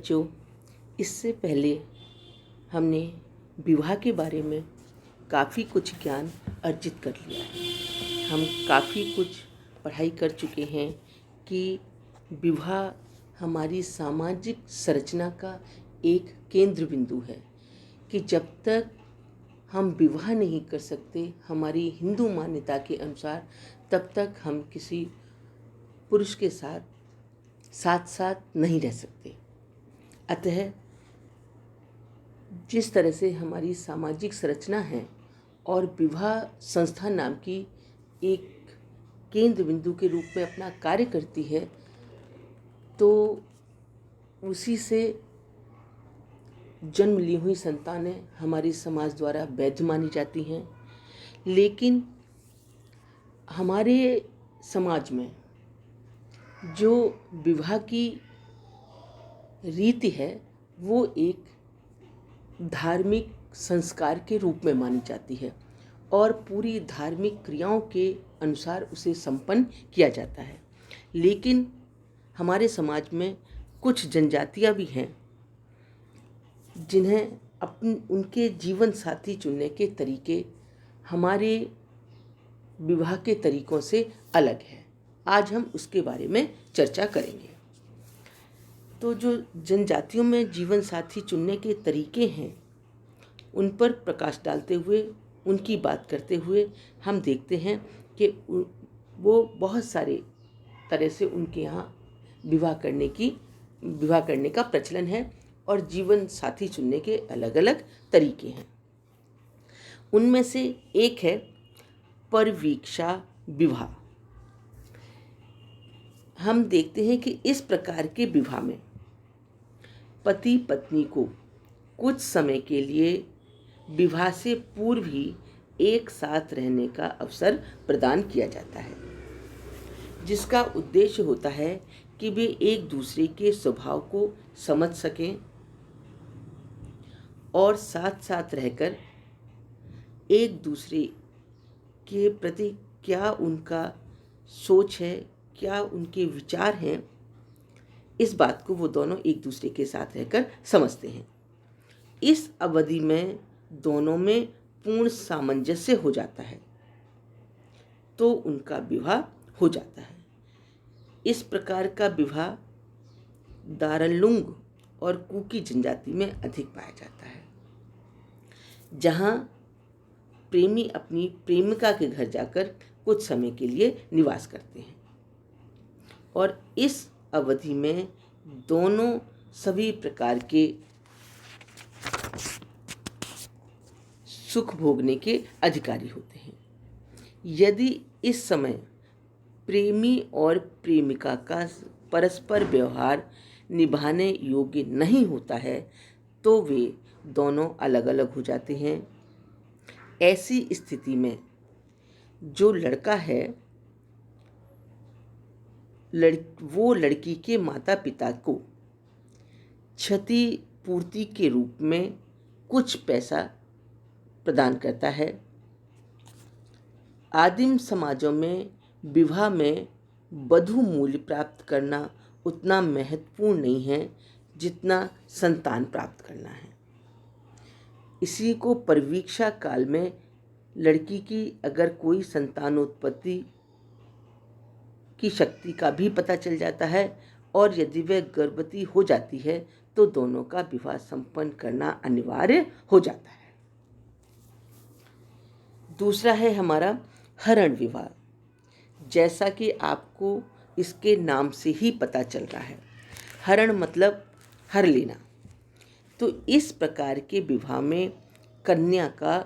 बच्चों, इससे पहले हमने विवाह के बारे में काफ़ी कुछ ज्ञान अर्जित कर लिया है। हम काफ़ी कुछ पढ़ाई कर चुके हैं कि विवाह हमारी सामाजिक संरचना का एक केंद्र बिंदु है, कि जब तक हम विवाह नहीं कर सकते हमारी हिंदू मान्यता के अनुसार, तब तक हम किसी पुरुष के साथ साथ साथ नहीं रह सकते। अतः जिस तरह से हमारी सामाजिक संरचना है और विवाह संस्था नाम की एक केंद्र बिंदु के रूप में अपना कार्य करती है, तो उसी से जन्म ली हुई संतानें हमारी समाज द्वारा वैध मानी जाती हैं। लेकिन हमारे समाज में जो विवाह की रीति है वो एक धार्मिक संस्कार के रूप में मानी जाती है और पूरी धार्मिक क्रियाओं के अनुसार उसे संपन्न किया जाता है। लेकिन हमारे समाज में कुछ जनजातियां भी हैं जिन्हें उनके जीवन साथी चुनने के तरीके हमारे विवाह के तरीकों से अलग है। आज हम उसके बारे में चर्चा करेंगे। तो जो जनजातियों में जीवन साथी चुनने के तरीके हैं, उन पर प्रकाश डालते हुए, उनकी बात करते हुए हम देखते हैं कि वो बहुत सारे तरह से उनके यहाँ विवाह करने का प्रचलन है और जीवन साथी चुनने के अलग अलग तरीके हैं। उनमें से एक है परवीक्षा विवाह। हम देखते हैं कि इस प्रकार के विवाह में पति पत्नी को कुछ समय के लिए विवाह से पूर्व ही एक साथ रहने का अवसर प्रदान किया जाता है, जिसका उद्देश्य होता है कि वे एक दूसरे के स्वभाव को समझ सकें और साथ साथ रहकर एक दूसरे के प्रति क्या उनका सोच है, क्या उनके विचार हैं, इस बात को वो दोनों एक दूसरे के साथ रहकर समझते हैं। इस अवधि में दोनों में पूर्ण सामंजस्य हो जाता है तो उनका विवाह हो जाता है। इस प्रकार का विवाह दारलुंग और कुकी जनजाति में अधिक पाया जाता है, जहाँ प्रेमी अपनी प्रेमिका के घर जाकर कुछ समय के लिए निवास करते हैं और इस अवधि में दोनों सभी प्रकार के सुख भोगने के अधिकारी होते हैं। यदि इस समय प्रेमी और प्रेमिका का परस्पर व्यवहार निभाने योग्य नहीं होता है तो वे दोनों अलग अलग हो जाते हैं। ऐसी स्थिति में जो लड़का है वो लड़की के माता पिता को क्षतिपूर्ति के रूप में कुछ पैसा प्रदान करता है। आदिम समाजों में विवाह में वधू मूल्य प्राप्त करना उतना महत्वपूर्ण नहीं है जितना संतान प्राप्त करना है। इसी को परवीक्षा काल में लड़की की अगर कोई संतानोत्पत्ति की शक्ति का भी पता चल जाता है और यदि वह गर्भवती हो जाती है तो दोनों का विवाह संपन्न करना अनिवार्य हो जाता है। दूसरा है हमारा हरण विवाह। जैसा कि आपको इसके नाम से ही पता चल रहा है, हरण मतलब हर लेना। तो इस प्रकार के विवाह में कन्या का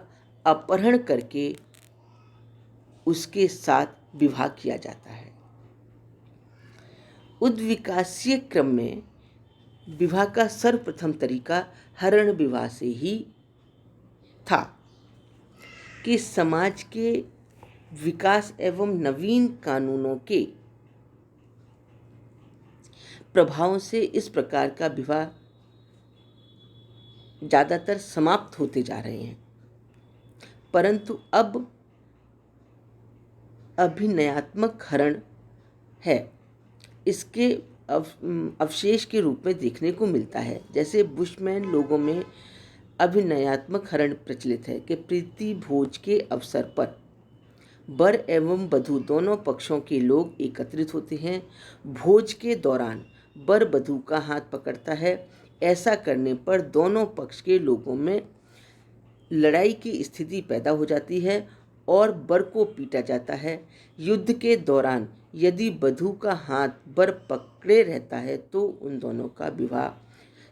अपहरण करके उसके साथ विवाह किया जाता है। उद्विकासीय क्रम में विवाह का सर्वप्रथम तरीका हरण विवाह से ही था कि समाज के विकास एवं नवीन कानूनों के प्रभाव से इस प्रकार का विवाह ज़्यादातर समाप्त होते जा रहे हैं, परंतु अब अभिनयात्मक हरण है। इसके अवशेष के रूप में देखने को मिलता है। जैसे बुशमैन लोगों में अभिनयात्मक हरण प्रचलित है कि प्रीति भोज के अवसर पर वर एवं वधू दोनों पक्षों के लोग एकत्रित होते हैं। भोज के दौरान वर वधू का हाथ पकड़ता है। ऐसा करने पर दोनों पक्ष के लोगों में लड़ाई की स्थिति पैदा हो जाती है और वर को पीटा जाता है। युद्ध के दौरान यदि वधू का हाथ वर पकड़े रहता है तो उन दोनों का विवाह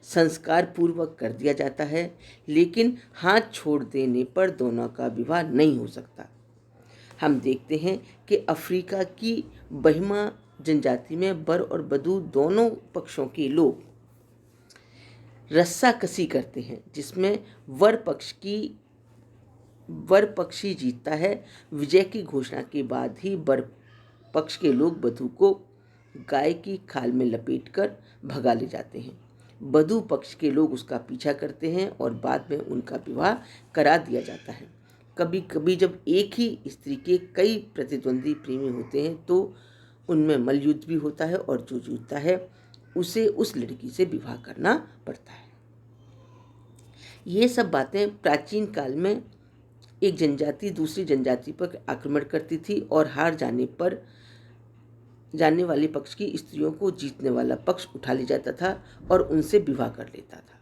संस्कार पूर्वक कर दिया जाता है, लेकिन हाथ छोड़ देने पर दोनों का विवाह नहीं हो सकता। हम देखते हैं कि अफ्रीका की बहिमा जनजाति में वर और वधू दोनों पक्षों के लोग रस्साकसी करते हैं, जिसमें वर पक्षी जीतता है। विजय की घोषणा के बाद ही वर पक्ष के लोग वधू को गाय की खाल में लपेटकर भगा ले जाते हैं। वधू पक्ष के लोग उसका पीछा करते हैं और बाद में उनका विवाह करा दिया जाता है। कभी कभी जब एक ही स्त्री के कई प्रतिद्वंदी प्रेमी होते हैं तो उनमें मल्लयुद्ध भी होता है और जो जीतता है उसे उस लड़की से विवाह करना पड़ता है। ये सब बातें प्राचीन काल में एक जनजाति दूसरी जनजाति पर आक्रमण करती थी और हार जाने वाले पक्ष की स्त्रियों को जीतने वाला पक्ष उठा ले जाता था और उनसे विवाह कर लेता था।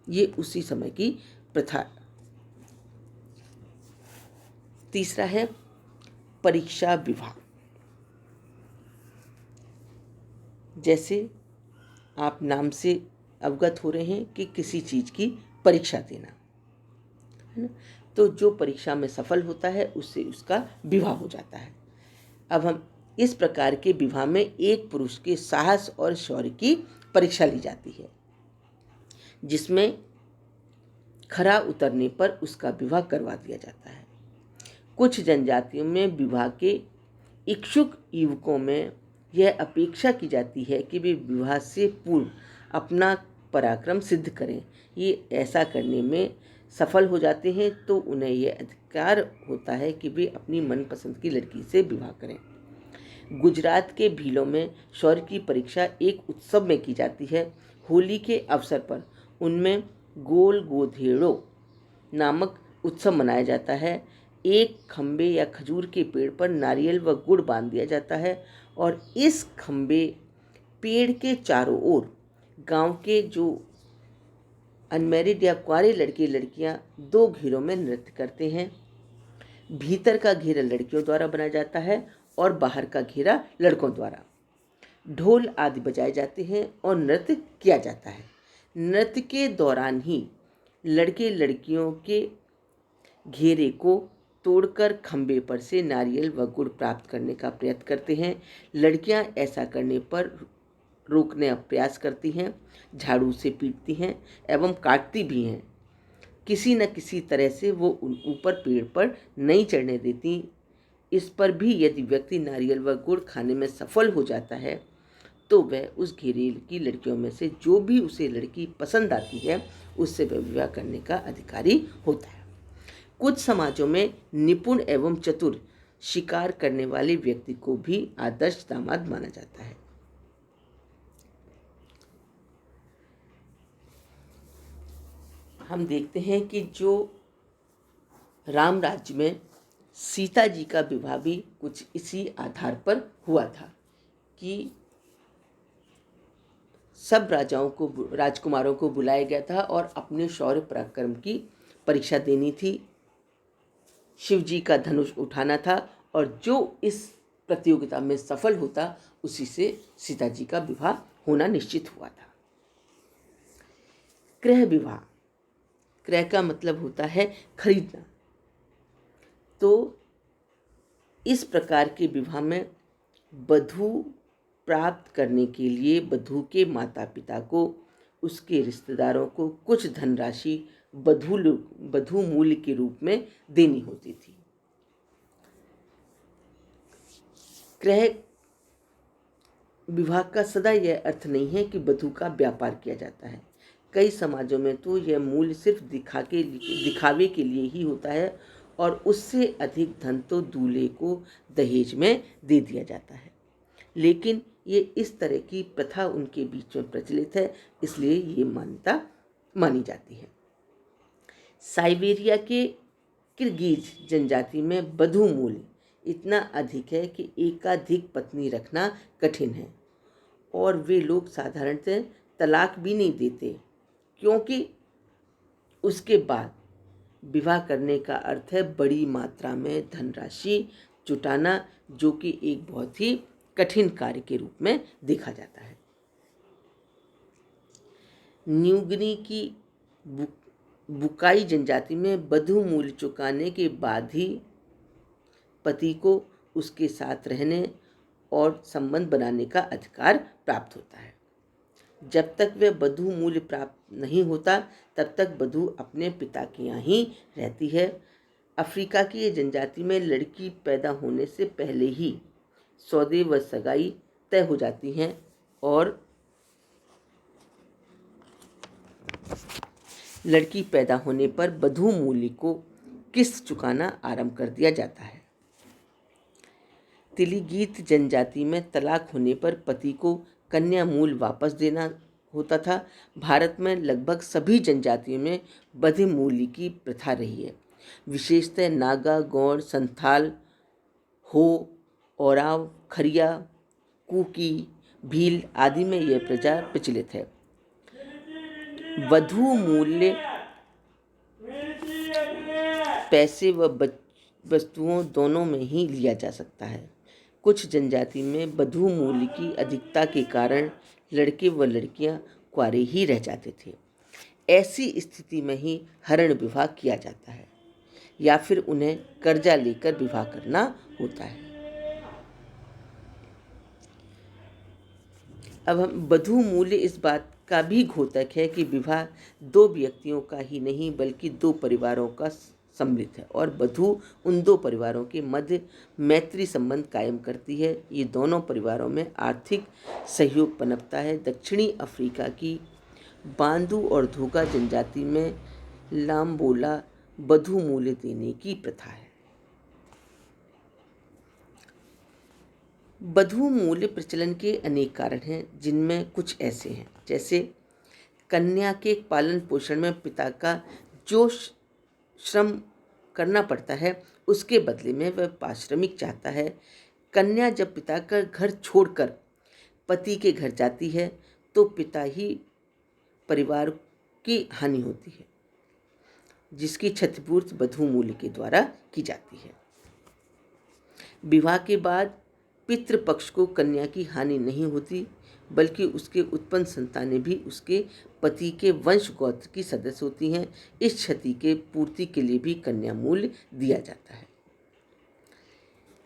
ये उसी समय की प्रथा। तीसरा है परीक्षा विवाह। जैसे आप नाम से अवगत हो रहे हैं कि किसी चीज़ की परीक्षा देना है ना, तो जो परीक्षा में सफल होता है उससे उसका विवाह हो जाता है। अब हम इस प्रकार के विवाह में एक पुरुष के साहस और शौर्य की परीक्षा ली जाती है, जिसमें खरा उतरने पर उसका विवाह करवा दिया जाता है। कुछ जनजातियों में विवाह के इच्छुक युवकों में यह अपेक्षा की जाती है कि वे विवाह से पूर्व अपना पराक्रम सिद्ध करें। ये ऐसा करने में सफल हो जाते हैं तो उन्हें यह अधिकार होता है कि वे अपनी मनपसंद की लड़की से विवाह करें। गुजरात के भीलों में शौर्य की परीक्षा एक उत्सव में की जाती है। होली के अवसर पर उनमें गोल गोधेड़ो नामक उत्सव मनाया जाता है। एक खम्बे या खजूर के पेड़ पर नारियल व गुड़ बांध दिया जाता है और इस खम्बे पेड़ के चारों ओर गांव के जो अनमैरिड या कुंवारे लड़के लड़कियां दो घेरों में नृत्य करते हैं। भीतर का घेरा लड़कियों द्वारा बनाया जाता है और बाहर का घेरा लड़कों द्वारा। ढोल आदि बजाए जाते हैं और नृत्य किया जाता है। नृत्य के दौरान ही लड़के लड़कियों के घेरे को तोड़कर खंबे पर से नारियल व गुड़ प्राप्त करने का प्रयत्न करते हैं। लड़कियां ऐसा करने पर रोकने का प्रयास करती हैं, झाड़ू से पीटती हैं एवं काटती भी हैं। किसी न किसी तरह से वो ऊपर पेड़ पर नहीं चढ़ने देती। इस पर भी यदि व्यक्ति नारियल व गुड़ खाने में सफल हो जाता है तो वह उस घेरे की लड़कियों में से जो भी उसे लड़की पसंद आती है उससे वह विवाह करने का अधिकारी होता है। कुछ समाजों में निपुण एवं चतुर शिकार करने वाले व्यक्ति को भी आदर्श दामाद माना जाता है। हम देखते हैं कि जो राम राज्य में सीता जी का विवाह भी कुछ इसी आधार पर हुआ था कि सब राजकुमारों को बुलाया गया था और अपने शौर्य पराक्रम की परीक्षा देनी थी। शिव जी का धनुष उठाना था और जो इस प्रतियोगिता में सफल होता उसी से सीता जी का विवाह होना निश्चित हुआ था। क्रय विवाह, क्रय का मतलब होता है खरीदना। तो इस प्रकार के विवाह में वधू प्राप्त करने के लिए वधू के माता पिता को उसके रिश्तेदारों को कुछ धनराशि वधू मूल्य के रूप में देनी होती थी। क्रय विवाह का सदा यह अर्थ नहीं है कि वधू का व्यापार किया जाता है। कई समाजों में तो यह मूल्य सिर्फ दिखावे के लिए ही होता है और उससे अधिक धन तो दूल्हे को दहेज में दे दिया जाता है। लेकिन ये इस तरह की प्रथा उनके बीच में प्रचलित है, इसलिए ये मान्यता मानी जाती है। साइबेरिया के किर्गिज जनजाति में बधू मूल्य इतना अधिक है कि एकाधिक पत्नी रखना कठिन है, और वे लोग साधारणतः तलाक भी नहीं देते, क्योंकि उसके बाद विवाह करने का अर्थ है बड़ी मात्रा में धनराशि जुटाना, जो कि एक बहुत ही कठिन कार्य के रूप में देखा जाता है। न्यूगिनी की बुकाई जनजाति में वधू मूल्य चुकाने के बाद ही पति को उसके साथ रहने और संबंध बनाने का अधिकार प्राप्त होता है। जब तक वह वधू मूल्य प्राप्त नहीं होता, तब तक वधू अपने पिता के यहाँ ही रहती है। अफ्रीका की ये जनजाति में लड़की पैदा होने से पहले ही सौदे व सगाई तय हो जाती हैं, और लड़की पैदा होने पर वधू मूल्य को किस्त चुकाना आरंभ कर दिया जाता है। तिलीगीत जनजाति में तलाक होने पर पति को कन्या मूल्य वापस देना होता था। भारत में लगभग सभी जनजातियों में वधू मूल्य की प्रथा रही है। विशेषतः नागा, गौड़, संथाल, हो, ओराव, खरिया, कुकी, भील आदि में यह प्रथा प्रचलित है। वधू मूल्य पैसे व वस्तुओं दोनों में ही लिया जा सकता है। कुछ जनजाति में वधू मूल्य की अधिकता के कारण लड़के व लड़कियां कुंवारे ही रह जाते थे। ऐसी स्थिति में ही हरण विवाह किया जाता है, या फिर उन्हें कर्जा लेकर विवाह करना होता है। अब हम वधू मूल्य इस बात का भी घोतक है कि विवाह दो व्यक्तियों का ही नहीं बल्कि दो परिवारों का सम्मिलित है, और वधू उन दो परिवारों के मध्य मैत्री संबंध कायम करती है। ये दोनों परिवारों में आर्थिक सहयोग पनपता है। दक्षिणी अफ्रीका की बांदू और धोगा जनजाति में लाम्बोला वधू मूल्य देने की प्रथा है। वधू मूल्य प्रचलन के अनेक कारण हैं, जिनमें कुछ ऐसे हैं, जैसे कन्या के पालन पोषण में पिता का जो श्रम करना पड़ता है, उसके बदले में वह पारिश्रमिक चाहता है। कन्या जब पिता का घर छोड़कर पति के घर जाती है, तो पिता ही परिवार की हानि होती है, जिसकी क्षतिपूर्ति वधू मूल्य के द्वारा की जाती है। विवाह के बाद पितृपक्ष को कन्या की हानि नहीं होती, बल्कि उसके उत्पन्न संतानें भी उसके पति के वंश गोत्र की सदस्य होती हैं। इस क्षति के पूर्ति के लिए भी कन्या मूल्य दिया जाता है।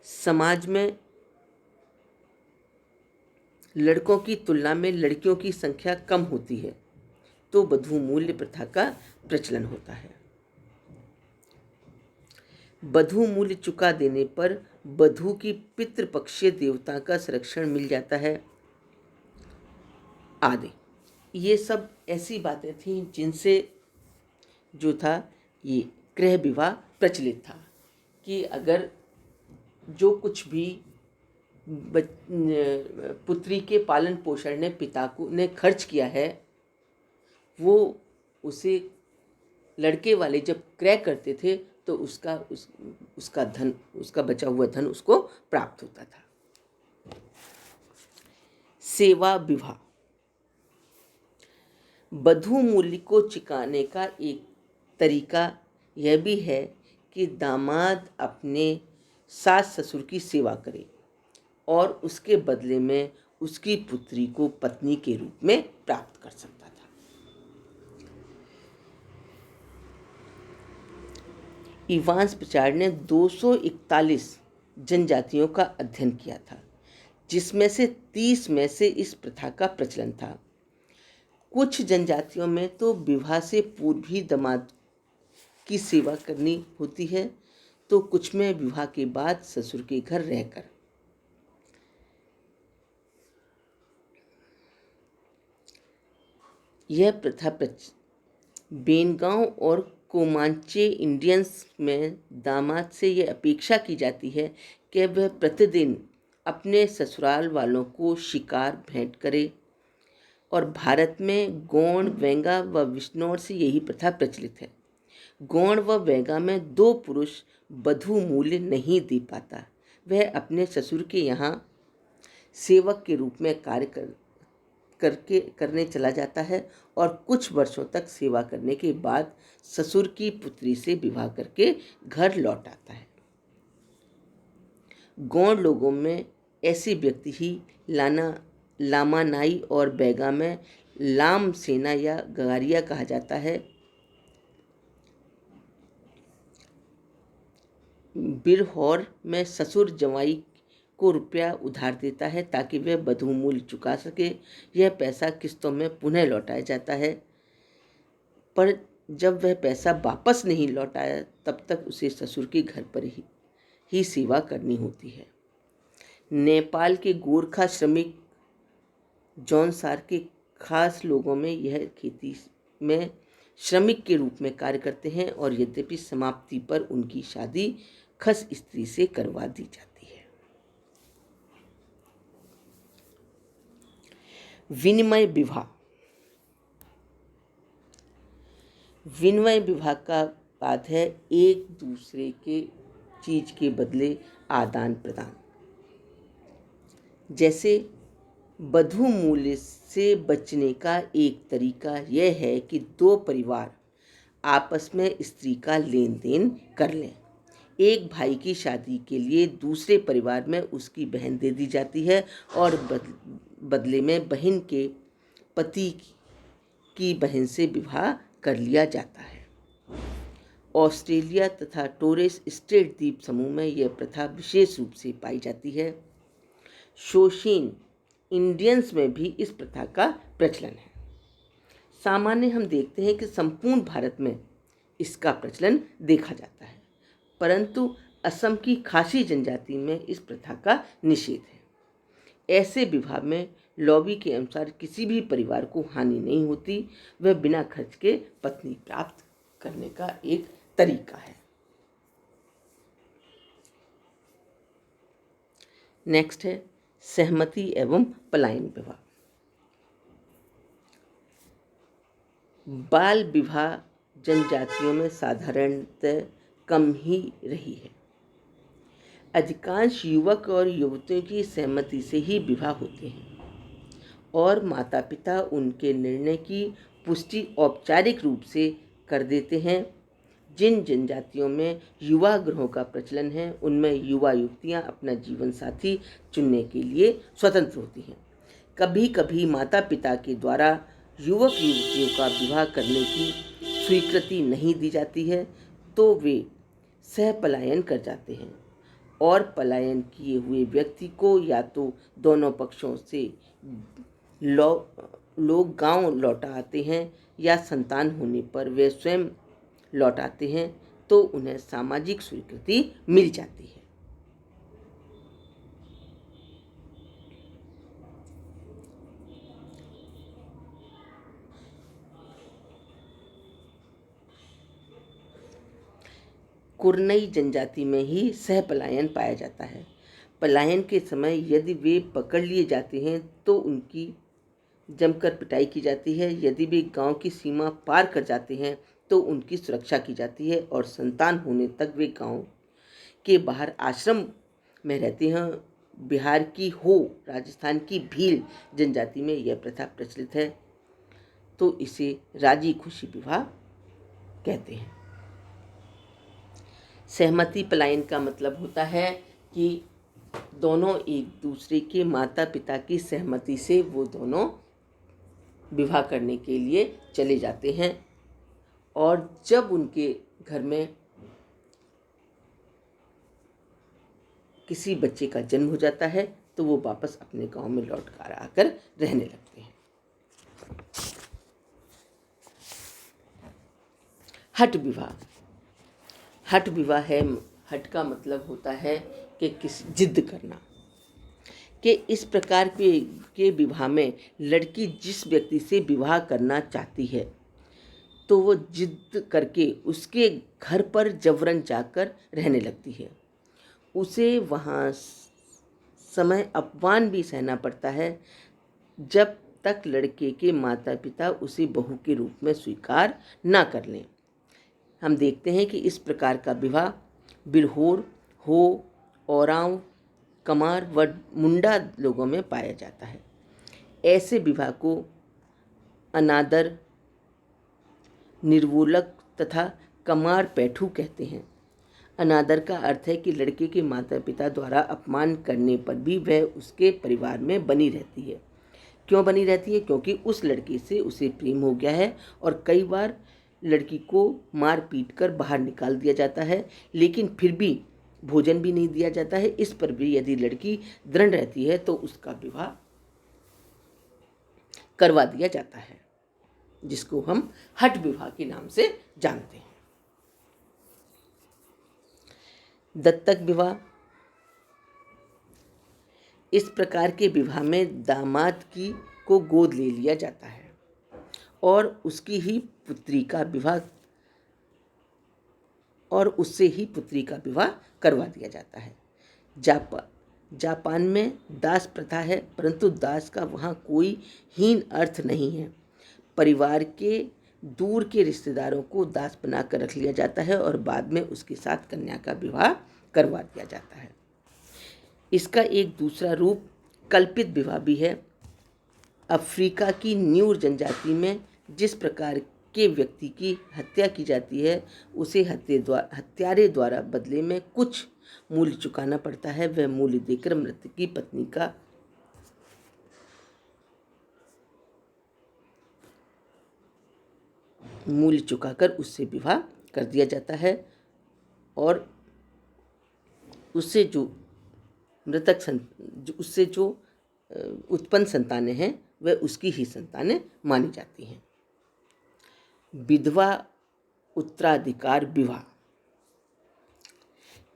समाज में लड़कों की तुलना में लड़कियों की संख्या कम होती है, तो वधू मूल्य प्रथा का प्रचलन होता है। वधू मूल्य चुका देने पर वधू की पितृपक्षीय देवता का संरक्षण मिल जाता है आदि। ये सब ऐसी बातें थीं जिनसे जो था ये गृह विवाह प्रचलित था, कि अगर जो कुछ भी पुत्री के पालन पोषण ने पिता को ने खर्च किया है, वो उसे लड़के वाले जब क्रय करते थे तो उसका धन, उसका बचा हुआ धन उसको प्राप्त होता था। सेवा विवाह वधू मूल्य को चुकाने का एक तरीका यह भी है कि दामाद अपने सास ससुर की सेवा करे और उसके बदले में उसकी पुत्री को पत्नी के रूप में प्राप्त कर सकता था। इवांस प्रचार ने 241 जनजातियों का अध्ययन किया था, जिसमें से 30 में से इस प्रथा का प्रचलन था। कुछ जनजातियों में तो विवाह से पूर्व ही दामाद की सेवा करनी होती है, तो कुछ में विवाह के बाद ससुर के घर रहकर। यह प्रथा बेनगांव और कोमांचे इंडियंस में दामाद से यह अपेक्षा की जाती है कि वह प्रतिदिन अपने ससुराल वालों को शिकार भेंट करे। और भारत में गौड़, वेंगा व विश्नौर से यही प्रथा प्रचलित है। गौड़ व वेंगा में दो पुरुष वधू मूल्य नहीं दे पाता, वह अपने ससुर के यहाँ सेवक के रूप में कार्य करने चला जाता है और कुछ वर्षों तक सेवा करने के बाद ससुर की पुत्री से विवाह करके घर लौट आता है। गौड़ लोगों में ऐसे व्यक्ति ही लामा नाई और बैगा में लाम सेना या गगारिया कहा जाता है। बिरहौर में ससुर जवाई को रुपया उधार देता है ताकि वह वधू मूल्य चुका सके। यह पैसा किस्तों में पुनः लौटाया जाता है, पर जब वह पैसा वापस नहीं लौटाया तब तक उसे ससुर के घर पर ही सेवा करनी होती है। नेपाल के गोरखा श्रमिक जौनसार के खास लोगों में यह खेती में श्रमिक के रूप में कार्य करते हैं और यद्यपि समाप्ति पर उनकी शादी खस स्त्री से करवा दी जाती है। विनिमय विवाह। विनिमय विवाह का बात है एक दूसरे के चीज के बदले आदान प्रदान। जैसे वधू मूल्य से बचने का एक तरीका यह है कि दो परिवार आपस में स्त्री का लेन देन कर लें। एक भाई की शादी के लिए दूसरे परिवार में उसकी बहन दे दी जाती है और बदले में बहन के पति की बहन से विवाह कर लिया जाता है। ऑस्ट्रेलिया तथा टोरेस स्ट्रेट द्वीप समूह में यह प्रथा विशेष रूप से पाई जाती है। शोशीन इंडियंस में भी इस प्रथा का प्रचलन है। सामान्य हम देखते हैं कि संपूर्ण भारत में इसका प्रचलन देखा जाता है, परंतु असम की खासी जनजाति में इस प्रथा का निषेध है। ऐसे विवाह में लॉबी के अनुसार किसी भी परिवार को हानि नहीं होती, वह बिना खर्च के पत्नी प्राप्त करने का एक तरीका है। नेक्स्ट है सहमति एवं पलायन विवाह। बाल विवाह जनजातियों में साधारणतः कम ही रही है। अधिकांश युवक और युवतियों की सहमति से ही विवाह होते हैं और माता पिता उनके निर्णय की पुष्टि औपचारिक रूप से कर देते हैं। जिन जनजातियों में युवा गृहों का प्रचलन है उनमें युवा युवतियां अपना जीवन साथी चुनने के लिए स्वतंत्र होती हैं। कभी कभी माता पिता के द्वारा युवक युवतियों का विवाह करने की स्वीकृति नहीं दी जाती है तो वे सह पलायन कर जाते हैं और पलायन किए हुए व्यक्ति को या तो दोनों पक्षों से लोग गांव लौटा आते हैं या संतान होने पर वे स्वयं लौट आते हैं तो उन्हें सामाजिक स्वीकृति मिल जाती है। कुरनई जनजाति में ही सह पलायन पाया जाता है। पलायन के समय यदि वे पकड़ लिए जाते हैं तो उनकी जमकर पिटाई की जाती है। यदि वे गांव की सीमा पार कर जाते हैं तो उनकी सुरक्षा की जाती है और संतान होने तक वे गांव के बाहर आश्रम में रहते हैं। बिहार की हो, राजस्थान की भील जनजाति में यह प्रथा प्रचलित है तो इसे राजी खुशी विवाह कहते हैं। सहमति पलायन का मतलब होता है कि दोनों एक दूसरे के माता पिता की सहमति से वो दोनों विवाह करने के लिए चले जाते हैं और जब उनके घर में किसी बच्चे का जन्म हो जाता है तो वो वापस अपने गांव में लौट कर आकर रहने लगते हैं। हठ विवाह। हठ विवाह है, हठ का मतलब होता है कि किसी जिद करना। कि इस प्रकार के विवाह में लड़की जिस व्यक्ति से विवाह करना चाहती है तो वो जिद करके उसके घर पर जबरन जाकर रहने लगती है। उसे वहाँ समय अपमान भी सहना पड़ता है जब तक लड़के के माता पिता उसे बहू के रूप में स्वीकार ना कर लें। हम देखते हैं कि इस प्रकार का विवाह बिरहोर, हो, औरांव, कमार व मुंडा लोगों में पाया जाता है। ऐसे विवाह को अनादर, निर्वोलक तथा कमार पैठू कहते हैं। अनादर का अर्थ है कि लड़के के माता पिता द्वारा अपमान करने पर भी वह उसके परिवार में बनी रहती है। क्यों बनी रहती है? क्योंकि उस लड़के से उसे प्रेम हो गया है और कई बार लड़की को मार पीट कर बाहर निकाल दिया जाता है, लेकिन फिर भी भोजन भी नहीं दिया जाता है। इस पर भी यदि लड़की दृढ़ रहती है तो उसका विवाह करवा दिया जाता है, जिसको हम हठ विवाह के नाम से जानते हैं। दत्तक विवाह। इस प्रकार के विवाह में दामाद की को गोद ले लिया जाता है और उसकी ही पुत्री का विवाह और उससे ही पुत्री का विवाह करवा दिया जाता है। जापान में दास प्रथा है, परंतु दास का वहाँ कोई हीन अर्थ नहीं है। परिवार के दूर के रिश्तेदारों को दास बनाकर रख लिया जाता है और बाद में उसके साथ कन्या का विवाह करवा दिया जाता है। इसका एक दूसरा रूप कल्पित विवाह भी है। अफ्रीका की न्यूर जनजाति में जिस प्रकार के व्यक्ति की हत्या की जाती है उसे हत्यारे द्वारा बदले में कुछ मूल्य चुकाना पड़ता है। वह मूल्य देकर मृतक की पत्नी का मूल्य चुकाकर उससे विवाह कर दिया जाता है और उससे जो उत्पन्न संतानें हैं वह उसकी ही संतानें मानी जाती हैं। विधवा उत्तराधिकार विवाह।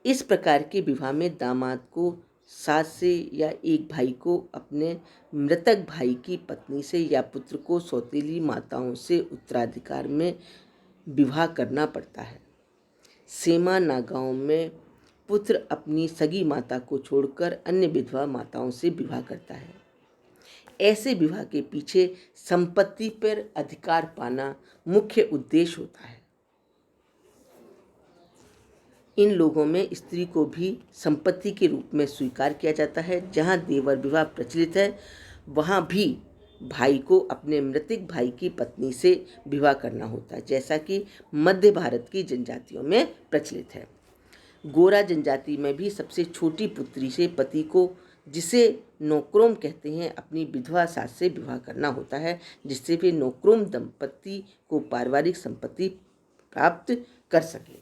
इस प्रकार के विवाह में दामाद को सास से या एक भाई को अपने मृतक भाई की पत्नी से या पुत्र को सौतेली माताओं से उत्तराधिकार में विवाह करना पड़ता है। सेमा नागाओं में पुत्र अपनी सगी माता को छोड़कर अन्य विधवा माताओं से विवाह करता है। ऐसे विवाह के पीछे संपत्ति पर अधिकार पाना मुख्य उद्देश्य होता है। इन लोगों में स्त्री को भी संपत्ति के रूप में स्वीकार किया जाता है। जहाँ देवर विवाह प्रचलित है वहाँ भी भाई को अपने मृतक भाई की पत्नी से विवाह करना होता है, जैसा कि मध्य भारत की जनजातियों में प्रचलित है। गोरा जनजाति में भी सबसे छोटी पुत्री से पति को, जिसे नौक्रोम कहते हैं, अपनी विधवा सास से विवाह करना होता है, जिससे वे नौक्रोम दंपति को पारिवारिक संपत्ति प्राप्त कर सके।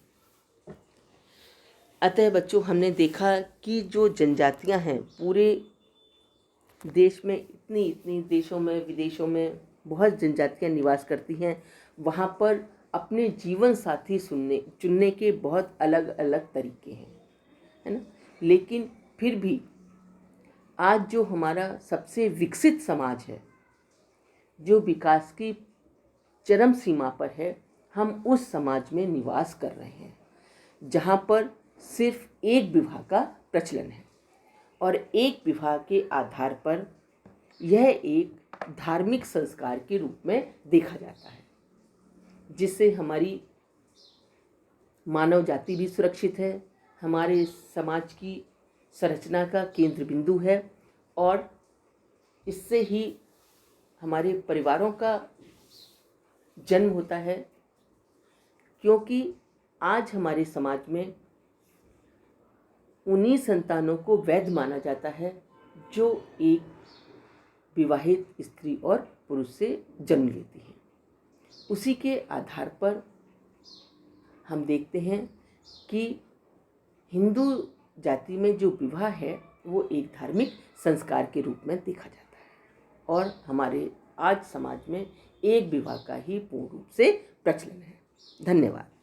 अतः बच्चों, हमने देखा कि जो जनजातियां हैं पूरे देश में, इतनी देशों में विदेशों में बहुत जनजातियां निवास करती हैं। वहाँ पर अपने जीवन साथी चुनने के बहुत अलग अलग तरीके हैं, है ना। लेकिन फिर भी आज जो हमारा सबसे विकसित समाज है, जो विकास की चरम सीमा पर है, हम उस समाज में निवास कर रहे हैं जहाँ पर सिर्फ एक विवाह का प्रचलन है और एक विवाह के आधार पर यह एक धार्मिक संस्कार के रूप में देखा जाता है, जिससे हमारी मानव जाति भी सुरक्षित है, हमारे समाज की संरचना का केंद्र बिंदु है और इससे ही हमारे परिवारों का जन्म होता है। क्योंकि आज हमारे समाज में उन्हीं संतानों को वैध माना जाता है जो एक विवाहित स्त्री और पुरुष से जन्म लेती हैं। उसी के आधार पर हम देखते हैं कि हिंदू जाति में जो विवाह है वो एक धार्मिक संस्कार के रूप में देखा जाता है और हमारे आज समाज में एक विवाह का ही पूर्ण रूप से प्रचलन है। धन्यवाद।